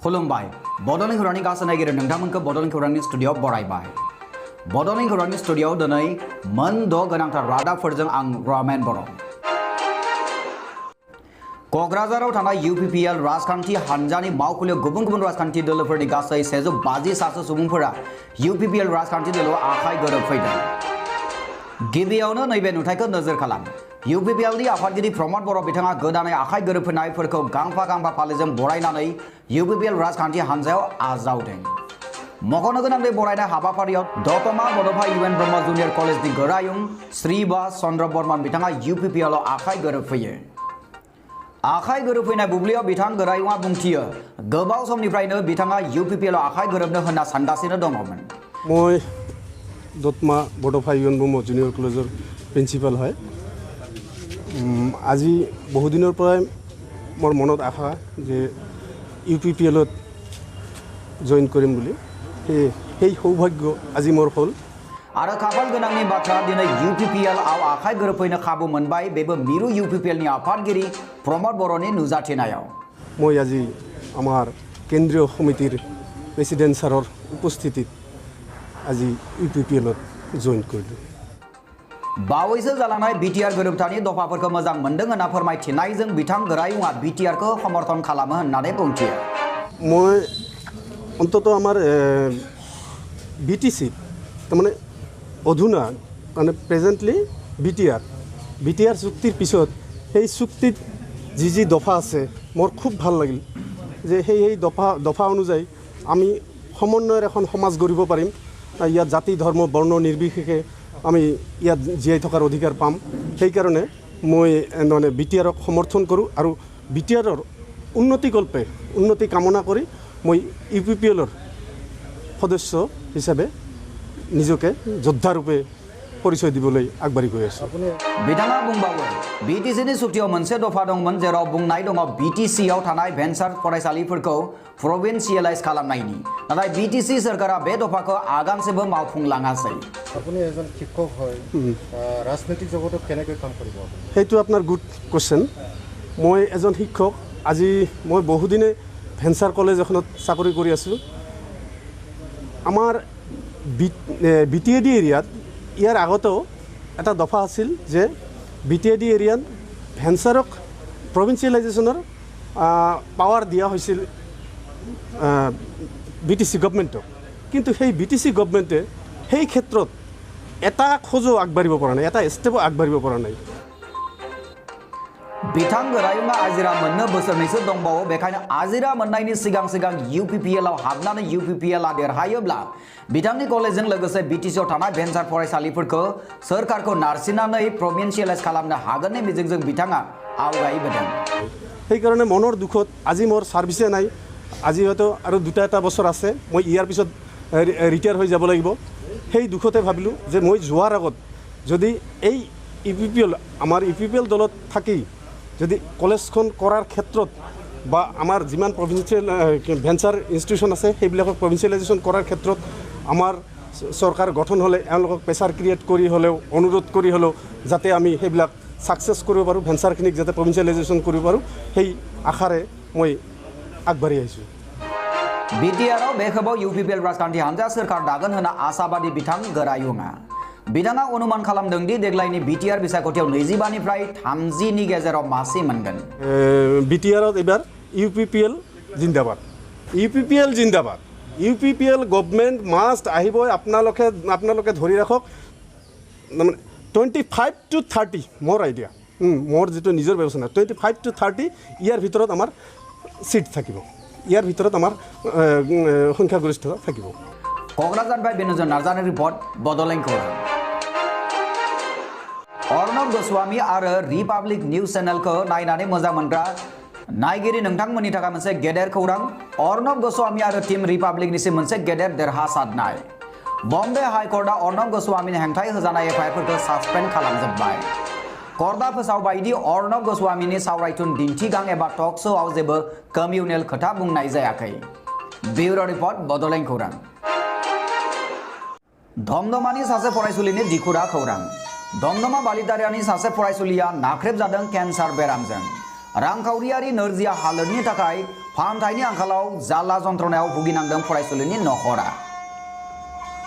खुलुमबाय बड'लेण्ड खौरांनि गासै नायगिरि नोंथांमोनखौ बड'लेण्ड खौरांनि स्टुडिय'आव बरायबाय बड'लेण्ड खौरांनि स्टुडिय'आव दिनै मोन द' गोनांथार रादाबफोरजों आं रमेन बर' क'क्राझाराव थानाय UPPL राजखान्थि हान्जानि मावखुलियाव गुबुन गुबुन राजखान्थि दोलोफोरनि गासै 150 सासे सुबुंफोरा UPPL राजखान्थि दोलोआव आखाइ गोरोबफैदों गिबियावनो नैबे नुथायखौ नोजोर खालाम UPPLनि आफादगिरि प्रमद बर' बिथाङा गोदानै आखाइ गोरोबफैनायफोरखौ गांफा गांफा फालिजों बरायनानै UPPL राजखान्थि हान्जायाव आजावदों मख'नो गोनां बे बरायनाय हाबाफारियाव दतमा बड'फा UN ब्रह्म जुनियर कलेजनि गोरायुं श्रीबास चन्द्र बर्मन बिथाङा UPPLआव आखाइ गोरोबफैयो आखाइ गोरोबफैनाय बुब्लियाव बिथां गोरायुंआ बुंथियो गोबाव समनिफ्रायनो बिथाङा UPPLआव आखाइ गोरोबनो होनना सानगासिनो दङमोन মই दतमा बड'फा UN ब्रह्म जुनियर कलेजर प्रिन्सिपाल হয় আজি বহুদিনৰ পৰাই মোৰ মনত আশা যে UPPLত জয়েন কৰিম বুলি সেই সৌভাগ্য আজি মোৰ হ'ল आरो खाफाल गोनांनि बाथ्रा दिनै UPPLआव आखाइ गोरोबफैनो खाबु मोनबाय बेबो मिरु UPPLनि आफादगिरि प्रमद बर'नि नुजाथिनायाव মই আজি আমাৰ কেন্দ্ৰীয় সমিতিৰ প্ৰেচিডেণ্ট ছাৰৰ উপস্থিতিত আজি UPPLত জয়েন কৰিলোঁ बावैसो जालांनाय BTR गोरोबथानि दफाफोरखौ मोजां मोनदों होनना फोरमायथिनायजों बिथां गोरायुंआ BTRखौ समर्थन खालामो होननानै बुंथियो মই অন্তত আমাৰ BTC তাৰমানে অধুনা মানে প্ৰেজেণ্টলি BTR চুক্তিৰ পিছত সেই চুক্তিত যি দফা আছে মোৰ খুব ভাল লাগিল যে সেই দফা অনুযায়ী আমি সমন্বয়ৰ এখন সমাজ গঢ়িব পাৰিম ইয়াত জাতি ধৰ্ম বৰ্ণ নিৰ্বিশেষে আমি ইয়াত জীয়াই থকাৰ অধিকাৰ পাম সেইকাৰণে মই মানে BTRক সমৰ্থন কৰোঁ আৰু BTRৰ উন্নতিকল্পে উন্নতি কামনা কৰি মই UPPLৰ সদস্য হিচাপে নিজকে যোদ্ধাৰূপে परिचय दिबोलै आगबारि गय आछो बिथाङा बुंबावो BTCनि सुक्तियाव मोनसे दफा दंमोन जेराव बुंनाय दङ BTCआव थानाय भेन्सार फरायसालिफोरखौ प्रभिन्सियेलाइज खालामनायनि नाथाय BTC सरकारा बे दफाखौ आगानसेबो मावफुंलाङासै আপুনি এজন শিক্ষক হয় ৰাজনৈতিক জগতত কেনেকৈ কাম কৰিব সেইটো আপোনাৰ গুড কোৱেশ্চন মই এজন শিক্ষক আজি মই বহুদিনে ভেঞ্চাৰ কলেজ এখনত চাকৰি কৰি আছো আমাৰ BTAD এৰিয়াত ইয়াৰ আগতেও এটা দফা আছিল যে BTAD এৰিয়াত ভেঞ্চাৰক প্ৰভিন্সিয়েলাইজেশ্যনৰ পাৱাৰ দিয়া হৈছিল BTC গভৰ্ণমেণ্টক কিন্তু সেই BTC গভৰ্ণমেণ্টে সেই ক্ষেত্ৰত এটা খোজো আগবাঢ়িব পৰা নাই এটা ষ্টেপো আগবাঢ়িব পৰা নাই बिथां गोरायुंआ आजिरा मोननो बोसोरनैसो दंबावो बेखायनो आजिरा मोननायनि सिगां UPPLआव हाबनानै UPPLआ देरहायोब्ला बिथांनि कलेजजों लोगोसे BTCआव थानाय भेन्सार फरायसालिफोरखौ सोरखारखौ नारसिननानै प्रभिन्सियेलाइज खालामनो हागोननि मिजिंजों बिथाङा आवगायबोदों সেইকাৰণে মনৰ দুখত আজি মোৰ সাৰ্ভিসে নাই আজি হয়তো আৰু দুটা এটা বছৰ আছে মই ইয়াৰ পিছত ৰিটায়াৰ হৈ যাব লাগিব সেই দুখতে ভাবিলোঁ যে মই যোৱাৰ আগত যদি এই UPPL আমাৰ UPPL দলত থাকি যদি কলেজখন কৰাৰ ক্ষেত্ৰত বা আমাৰ যিমান প্ৰভিন্সিয়েল ভেঞ্চাৰ ইনষ্টিটিউশ্যন আছে সেইবিলাকক প্ৰভিন্সিয়েলাইজেশ্যন কৰাৰ ক্ষেত্ৰত আমাৰ চৰকাৰ গঠন হ'লে এওঁলোকক প্ৰেছাৰ ক্ৰিয়েট কৰি হ'লেও অনুৰোধ কৰি হ'লেও যাতে আমি সেইবিলাক ছাকচেছ কৰিব পাৰোঁ ভেঞ্চাৰখিনিক যাতে প্ৰভিন্সিয়েলাইজেশ্যন কৰিব পাৰোঁ সেই আশাৰে মই আগবাঢ়ি আহিছোঁ BTRआव बे खबर UPPL राजखान्थि हान्जा सोरखार दागोन होनना आसाबादि बिथां गोरायुंआ बिथाङा अनुमान खालामदों दि देग्लायनि BTR बिसायख'थियाव 25 निफ्राय 30 नि गेजेराव मासि मोनगोन BTRआव एबार UPPL जिंदाबाद UPPL गभर्नमेंट मास्ट আহিবই আপোনালোকে ধৰি ৰাখক 25 to 30 মোৰ আইডিয়া মোৰ যেটো নিজৰ ব্যৱস্থা 25 to 30 ইয়াৰ ভিতৰত আমাৰ সিট থাকিব ইয়াৰ ভিতৰত আমাৰ সংখ্যাগৰিষ্ঠতা থাকিব क'क्राझारनिफ्राय बेनोजन नार्जानि रिपर्ट बड'लेण्ड खौरां अर्णब गोस्वामी आरो रिपाब्लिक निउज चेनेलखौ नायनानै मोजां मोनग्रा नायगिरि नोंथांमोननि थाखाय मोनसे गेदेर खौरां अर्णब गोस्वामी आरो टीम रिपाब्लिकनिसिम मोनसे गेदेर देरहासारनाय बम्बे हाइकर्टआ अर्णब गोस्वामीनि हेंथायै होजानाय FIR-फोरखौ सासपेन्ड खालामजोब्बाय कर्टआ फोसावबाय दि अर्णब गोस्वामीनि सावरायथुन दिन्थिगां एबा टक श'आव जेबो कमिउनेल खोथा बुंनाय जायाखै ब्युरो रिपर्ट बड'लेण्ड खौरां धमधमानि सासे फरायसुलिनि दिखुरा खौरां दमदमा बालिदारियानि सासे फरायसुलिया नाख्रेबजादों केन्सार बेरामजों रांखावरियारि नोरजिया हालोदनि थाखाय फाहामथायनि आंखालाव जाल्ला जन्त्रनायाव भुगिनांदों फरायसुलिनि नखरा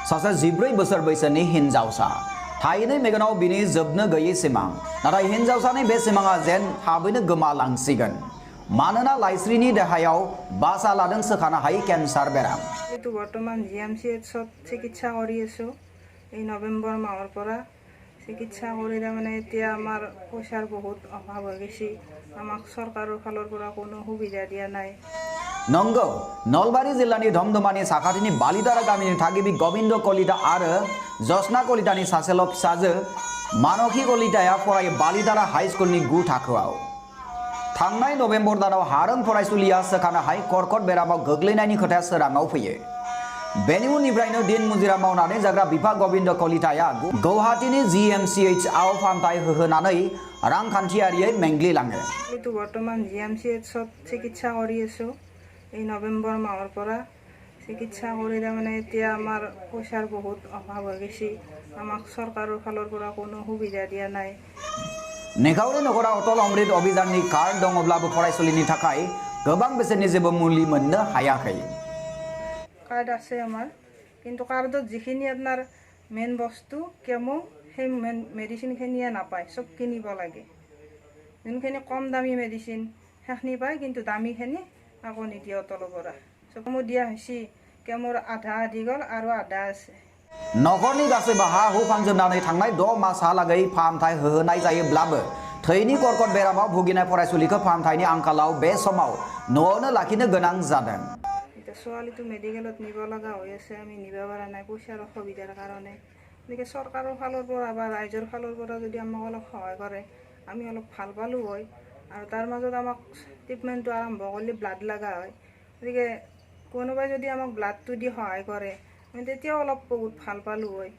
सासे 14 बोसोर बैसोनि हिनजावसा थायैनो मेगनाव बिनि जोबनो गैयै सिमां नाथाय हिनजावसानि बे सिमाङा जेन थाबैनो गोमालांसिगोन मानोना लाइस्रिनि देहायाव बासा लादों सोखानो हायै केन्सार बेराम এইটো বৰ্তমান জিএমচিএইচত চিকিৎসা কৰি আছো এই নৱেম্বৰ মাহৰ পৰা চিকিৎসা কৰি মানে এতিয়া আমাৰ পইচাৰ বহুত অভাৱ হৈ গৈছে আমাক চৰকাৰৰ ফালৰ পৰা কোনো সুবিধা দিয়া নাই नंगौ नलबारी जिल्लानि धमधमानि साखाथिनि बालिदारा गामिनि थागिबि गोविंद कलिता आरो जसना कलितानि सासेल' फिसाजो मानखी कलिताया फरायो बालिदारा हाई स्कुलनि 9 थाखोआव थांनाय नभेम्बर दानाव हारों फरायसुलिया सोखानो हायै कर्कट बेरामाव गोग्लैनायनि खोथाया सोराङाव फैयो बेनि उननिफ्रायनो दिन मुजिरा मावनानै जाग्रा बिफा गोविंद कलिताया गुवाहाटीनि जीएमसीएच आव फाहामथाय होहोनानै रांखान्थियारियै मेंग्लिलाङो এইটো বৰ্তমান জিএমচিএইচত চিকিৎসা কৰি আছো এই নৱেম্বৰ মাহৰ পৰা চিকিৎসা কৰি মানে এতিয়া আমাৰ পইচাৰ বহুত অভাৱ হৈ গৈছে আমাক চৰকাৰৰ ফালৰ পৰা কোনো সুবিধা দিয়া নাই निखावरि नखरा अटल अमृत अभियाननि कार्ड दङब्लाबो फरायसुलिनि थाखाय गोबां बेसेननि जेबो मुलि मोननो हायाखै कार्ड আছে আমাৰ কিন্তু কাৰ্ডত যিখিনি আপোনাৰ মেইন বস্তু কেমো সেই মেডিচিনখিনিয়ে নাপায় সব কিনিব লাগে যোনখিনি কম দামী মেডিচিন সেইখিনি পায় কিন্তু দামীখিনি আকৌ নিদিয়ে অটলৰ পৰা সব মোৰ দিয়া হৈছে কেমোৰ আধা আধি গ'ল আৰু আধা আছে नखरनि गासैबो हा हु फानजोबनानै थांनाय 6 मासहालागै फाहामथाय होहोनाय जायोब्लाबो थैनि कर्कट बेरामाव भुगिनाय फरायसुलिखौ फाहामथायनि आंखालाव बे समाव न'आवनो लाखिनो गोनां जादों এতিয়া ছোৱালীটো মেডিকেলত নিব লগা হৈ আছে আমি নিব পৰা নাই পইচাৰ অসুবিধাৰ কাৰণে গতিকে চৰকাৰৰ ফালৰ পৰা বা ৰাইজৰ ফালৰ পৰা যদি আমাক অলপ সহায় কৰে আমি অলপ ভাল পালো হয় আৰু তাৰ মাজত আমাক ট্ৰিটমেণ্টটো আৰম্ভ কৰিলে ব্লাড লগা হয় গতিকে কোনোবাই যদি আমাক ব্লাডটো দি সহায় কৰে আমি তেতিয়াও অলপ বহুত ভাল পালো হয়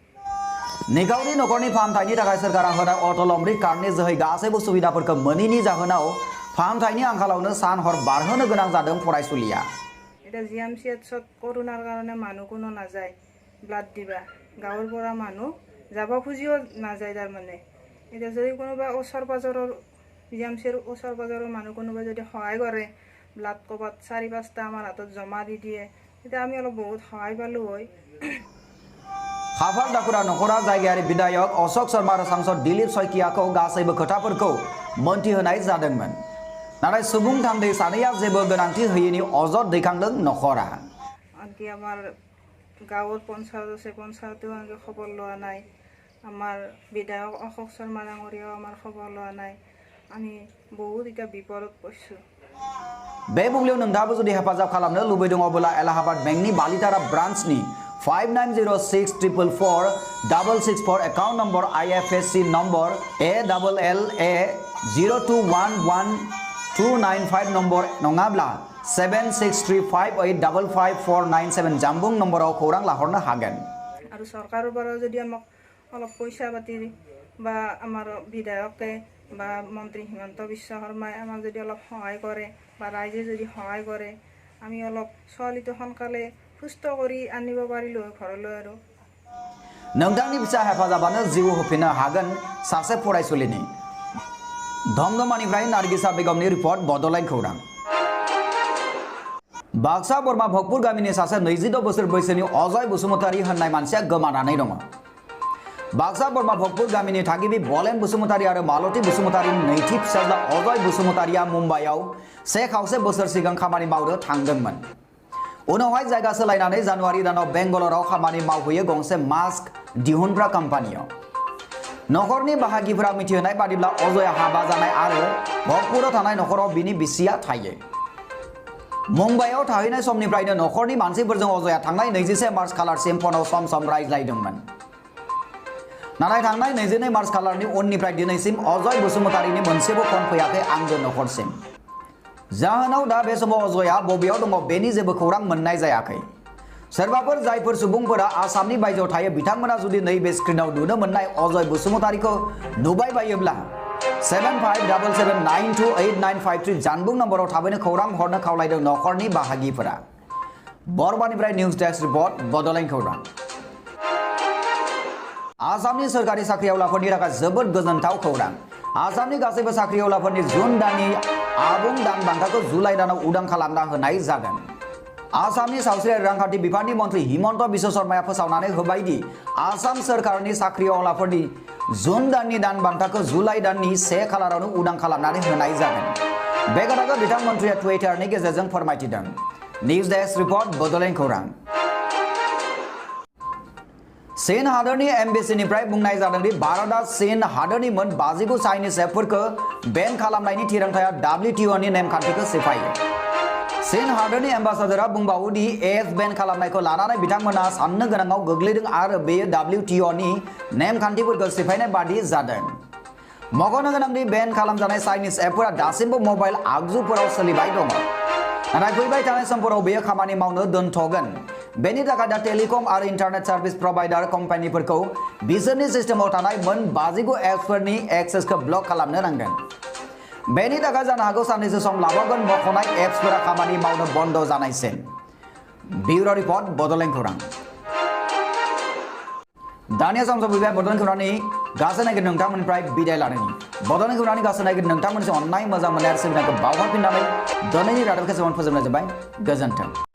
निखावरि नखरनि फाहामथायनि थाखाय सोरखारा होनाय अटल अमृत कार्डनि जोहै गासैबो सुबिदाफोरखौ मोनैनि जाहोनाव फाहामथायनि आंखालावनो सान हर बारहोनो गोनां जादों फरायसुलिया এতিয়া জিএমচিএইচত কৰোনাৰ কাৰণে মানুহ কোনো নাযায় ব্লাড দিবা গাঁৱৰ পৰা মানুহ যাব খুজিও নাযায় তাৰমানে এতিয়া যদি কোনোবা ওচৰ পাজৰৰ জিএমচিৰ ওচৰ পাজৰৰ মানুহ কোনোবাই যদি সহায় কৰে ব্লাড ক'ৰবাত 4-5টা আমাৰ হাতত জমা দি দিয়ে তেতিয়া আমি অলপ বহুত সহায় পালো হয় हाफार दाखुरा नखरा जायगायारि विधायक अशोक शर्मा आरो सांसद दिलीप शइकियाखौ गासैबो खोथाफोरखौ मोनथिहोनाय जादोंमोन नाथाय सुबुं थान्दै सानैया जेबो गोनांथि होयैनि अजद दैखांदों नखरा আনকি আমাৰ গাঁৱৰ পঞ্চায়ত আছে পঞ্চায়তেও আনকি খবৰ লোৱা নাই আমাৰ বিধায়ক অশোক শৰ্মা ডাঙৰীয়াও আমাৰ খবৰ লোৱা নাই আমি বহুত এতিয়া বিপদত পৰিছোঁ बे बुब्लियाव नोंथाङाबो जुदि हेफाजाब खालामनो लुबैदोंब्ला एलाहाबाद बेंकनि बालितारा ब्रान्चनि 5906444664 account number IFSC number ALLA02112995 number नङाब्ला 7635855497 जामबुं नम्बराव खौरां लाहरनो हागोन আৰু চৰকাৰৰ পৰা যদি আমাক অলপ পইচা পাতি বা আমাৰ বিধায়কে বা মন্ত্ৰী হিমন্ত বিশ্ব শৰ্মাই আমাক যদি অলপ সহায় কৰে বা ৰাইজে যদি সহায় কৰে আমি অলপ ছোৱালীটো সোনকালে সুস্থ কৰি আনিব পাৰিলো ঘৰলৈ আৰু नोंथांनि फिसा हेफाजाबानो जिउ होफिननो हागोन सासे फरायसुलिनि धमधमानिफ्राय नार्गिसा बेगमनि रिपर्ट बड'लेण्ड खौरां बाक्सा बोरमा भगपुर गामिनि सासे 22 बोसोर बैसोनि अजय बसुमतारी होननाय मानसिया गोमानानै दङ बाक्सा बोरमा भगपुर गामिनि थागिबि बलेन बसुमतारी आरो मालती बसुमतारीनि नैथि फिसाज्ला अजय बसुमतारीया मुम्बाइआव 1.5 बोसोर सिगां खामानि मावनो थांदोंमोन उनावहाय जायगा सोलायनानै जानुवारि दानाव बेंगालराव खामानि मावहैयो गंसे मास्क दिहुनग्रा कम्पानियाव नखरनि बाहागिफोरा मिथिहोनाय बादिब्ला अजया हाबा जानाय आरो भगपुराव थानाय नखराव बिनि बिसिया थायो मुम्बाइआव थाहैनाय समनिफ्रायनो नखरनि मानसिफोरजों अजया थांनाय 21 मार्च खालारसिम फनाव सम सम रायज्लायदोंमोन नाथाय थांनाय 22 मार्च खालारनि उननिफ्राय दिनैसिम अजय बसुमतारीनि मोनसेबो फन फैयाखै आंगो नखरसिम जाहोनाव दा बे समाव अजया बबेयाव दङ बेनि जेबो खौरां मोननाय जायाखै सोरबाफोर जायफोर सुबुंफोरा आसामनि बायजोआव थायो बिथांमोना जुदि नैबे स्क्रिनाव नुनो मोननाय अजय बसुमतारीखौ नुबाय बायोब्ला 7577928953 जानबुं नम्बराव थाबैनो खौरां हरनो खावलायदों नखरनि बाहागिफोरा बरमानिफ्राय निउज डेस्क रिपर्ट बड'लेण्ड खौरां आसामनि सोरखारि साख्रिआवलाफोरनि थाखाय जोबोद गोजोनथाव खौरां आसामनि गासैबो साख्रिआवलाफोरनि जुन दाननि आबुं दान बान्थाखौ जुलाइ दानाव उदां खालामना होनाय जागोन। आसामनि सावस्रि आरो रांखान्थि बिफाननि मन्थ्रि हिमन्त बिश्व शर्माया फोसावनानै होबाय दि आसाम सोरखारनि साख्रिआवलाफोरनि जुन दाननि दान बान्थाखौ जुलाइ दाननि 1 खालारावनो उदां खालामनानै होनाय जागोन। बे खोथाखौ बिथां मन्थ्रिया टुइटारनि गेजेरजों फोरमायथिदों। निउज डेस्क रिपर्ट बड'लेण्ड खौरां। चीन हादरनि एम्बेसिनिफ्राय बुंनाय जादों दि भारतआ चीन हादरनि मोन 59 चाइनिज एपफोरखौ बेन खालामनायनि थिरांथाया WTOनि नेमखान्थिखौ सिफायो। चीन हादरनि एम्बासाडरआ बुंबावो दि एप बेन खालामनायखौ लानानै बिथांमोना साननो गोनाङाव गोग्लैदों आरो बेयो WTOनि नेमखान्थिफोरखौ सिफायनाय बादि जादों। मख'नो गोनां दि बेन खालामजानाय चाइनिज एपफोरा दासिमबो मबाइल आगजुफोराव सोलिबाय दङ। नाथाय फैबाय थानाय समफोराव बेयो खामानि मावनो दोनथ'गोन। बेनि थाखाय दा टेलिकम आरो इन्टारनेट सार्भिस प्रभाइडार कम्पानिफोरखौ बिसोरनि सिस्टेमाव थानाय मोन 59 एप्सफोरनि एक्सेसखौ ब्लक खालामनो नांगोन। बेनि थाखाय जानो हागौ साननैसो सम लाबावगोन मख'नाय एप्सफोरा खामानि मावनो बन्द जानायसिम। ब्युरो रिपर्ट बड'लेण्ड खौरां। दानिया सम सफैबाय बड'लेण्ड खौरांनि गासै नागिर नोंथांमोननिफ्राय बिदाय लानायनि। बड'लेण्ड खौरांनि गासै नागिर नोंथांमोननिसिम अननाय मोजां मोननाय आरो सिबिनायखौ बावहरफिननानै दिनैनि रादाबखौ फोजोबनाय जाबाय। गोजोन्थों।